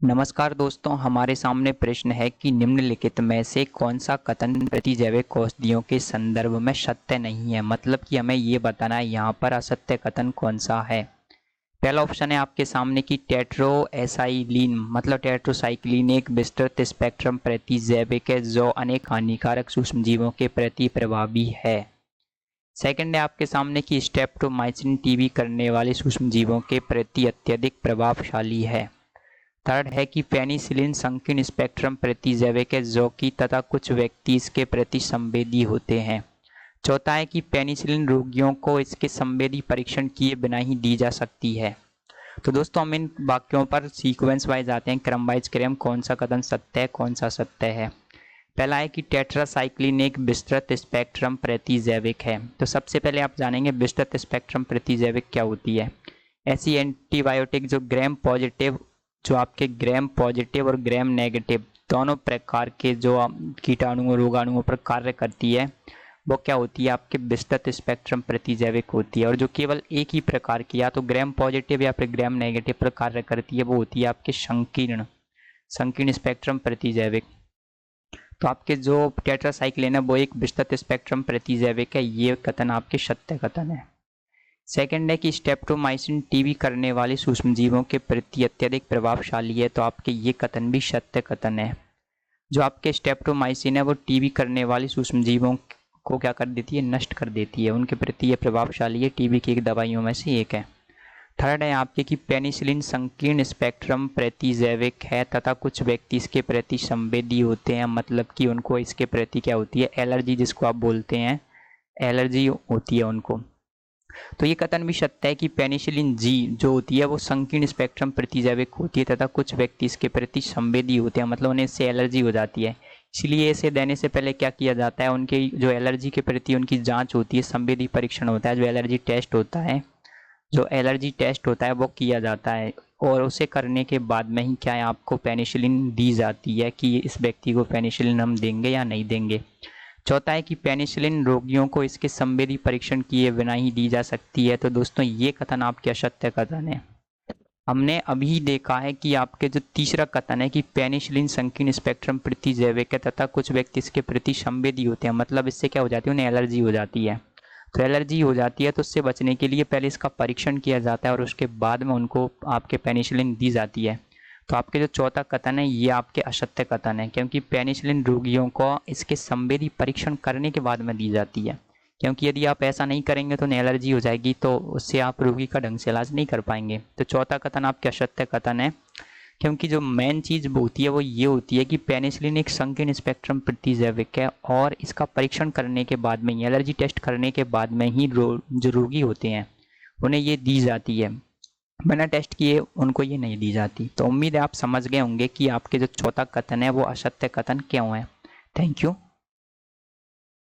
नमस्कार दोस्तों, हमारे सामने प्रश्न है कि निम्नलिखित में से कौन सा कथन प्रतिजैविक औषधियों के संदर्भ में सत्य नहीं है। मतलब कि हमें ये बताना है यहाँ पर असत्य कथन कौन सा है। पहला ऑप्शन है आपके सामने कि टेट्रोएसाइलिन मतलब टेट्रोसाइक्लिन एक विस्तृत स्पेक्ट्रम प्रतिजैविक है जो अनेक हानिकारक सूक्ष्मजीवों के प्रति प्रभावी है। सेकंड है आपके सामने कि स्ट्रेप्टोमाइसिन टीबी करने वाले सूक्ष्मजीवों के प्रति अत्यधिक प्रभावशाली है। थर्ड है कि पेनिसिलिन संकीर्ण स्पेक्ट्रम प्रतिजैविक है जो कि तथा कुछ व्यक्ति इसके प्रति संवेदी होते हैं। चौथा है कि पेनिसिलिन रोगियों को इसके संवेदी परीक्षण किए बिना ही दी जा सकती है। तो दोस्तों हम इन वाक्यों पर सीक्वेंस वाइज आते हैं, क्रम वाइज क्रम कौन सा कथन सत्य है कौन सा सत्य है। पहला है कि टेट्रासाइक्लिन एक विस्तृत स्पेक्ट्रम प्रतिजैविक है। तो सबसे पहले आप जानेंगे विस्तृत स्पेक्ट्रम प्रतिजैविक क्या होती है। ऐसी एंटीबायोटिक जो आपके ग्राम पॉजिटिव और ग्राम नेगेटिव दोनों प्रकार के जो कीटाणुओं रोगाणुओं पर कार्य करती है वो क्या होती है, आपके विस्तृत स्पेक्ट्रम प्रतिजैविक होती है। और जो केवल एक ही प्रकार की या तो ग्राम पॉजिटिव या फिर ग्राम नेगेटिव पर कार्य करती है वो होती है आपके संकीर्ण संकीर्ण स्पेक्ट्रम प्रतिजैविक। तो आपके जो टेट्रासाइक्लिन है वो एक विस्तृत स्पेक्ट्रम प्रतिजैविक है, ये कथन आपके सत्य कथन है। सेकंड है कि स्ट्रेप्टोमाइसिन टीबी करने वाले सूक्ष्मजीवों के प्रति अत्यधिक प्रभावशाली है। तो आपके ये कथन भी सत्य कथन है। जो आपके स्ट्रेप्टोमाइसिन है वो टीबी करने वाले सूक्ष्मजीवों को क्या कर देती है, नष्ट कर देती है, उनके प्रति ये प्रभावशाली है, टीबी की एक दवाइयों में से एक है। थर्ड है आपके कि पेनिसिलिन संकीर्ण स्पेक्ट्रम प्रतिजैविक है तथा कुछ व्यक्ति इसके प्रति संवेदी होते हैं। मतलब कि उनको इसके प्रति क्या होती है, एलर्जी, जिसको आप बोलते हैं एलर्जी होती है उनको। तो ये कथन भी सत्य है कि पेनिसिलिन जी जो होती है वो संकीर्ण स्पेक्ट्रम प्रतिजैविक होती है तथा कुछ व्यक्ति इसके प्रति संवेदी होते हैं, मतलब उन्हें इससे एलर्जी हो जाती है। इसलिए इसे देने से पहले क्या किया जाता है, उनके जो एलर्जी के प्रति उनकी जांच होती है, संवेदी परीक्षण होता है, जो एलर्जी टेस्ट होता है वो किया जाता है। और उसे करने के बाद में ही क्या है, आपको पेनिसिलिन दी जाती है कि इस व्यक्ति को पेनिसिलिन हम देंगे या नहीं देंगे। चौथा है कि पेनिसिलिन रोगियों को इसके संवेदी परीक्षण किए बिना ही दी जा सकती है। तो दोस्तों ये कथन आपके असत्य कथन है। हमने अभी देखा है कि आपके जो तीसरा कथन है कि पेनिसिलिन संकीर्ण स्पेक्ट्रम प्रतिजैविक है तथा कुछ व्यक्ति इसके प्रति संवेदी होते हैं, मतलब इससे क्या हो जाती है, उन्हें एलर्जी हो जाती है। तो एलर्जी हो जाती है तो उससे बचने के लिए पहले इसका परीक्षण किया जाता है और उसके बाद में उनको आपके पेनिसिलिन दी जाती है। तो आपके जो चौथा कथन है ये आपके असत्य कथन है, क्योंकि पेनिसिलिन रोगियों को इसके संवेदी परीक्षण करने के बाद में दी जाती है। क्योंकि यदि आप ऐसा नहीं करेंगे तो एलर्जी हो जाएगी, तो उससे आप रोगी का ढंग से इलाज नहीं कर पाएंगे। तो चौथा कथन आपके असत्य कथन है, क्योंकि जो मेन चीज़ होती है वो ये होती है कि पेनिसिलिन एक संकीर्ण स्पेक्ट्रम प्रतिजैविक है और इसका परीक्षण करने के बाद में, एलर्जी टेस्ट करने के बाद में ही जो रोगी होते हैं उन्हें ये दी जाती है, बिना टेस्ट किए उनको ये नहीं दी जाती। तो उम्मीद है आप समझ गए होंगे कि आपके जो चौथा कथन है वो असत्य कथन क्यों है। Thank you.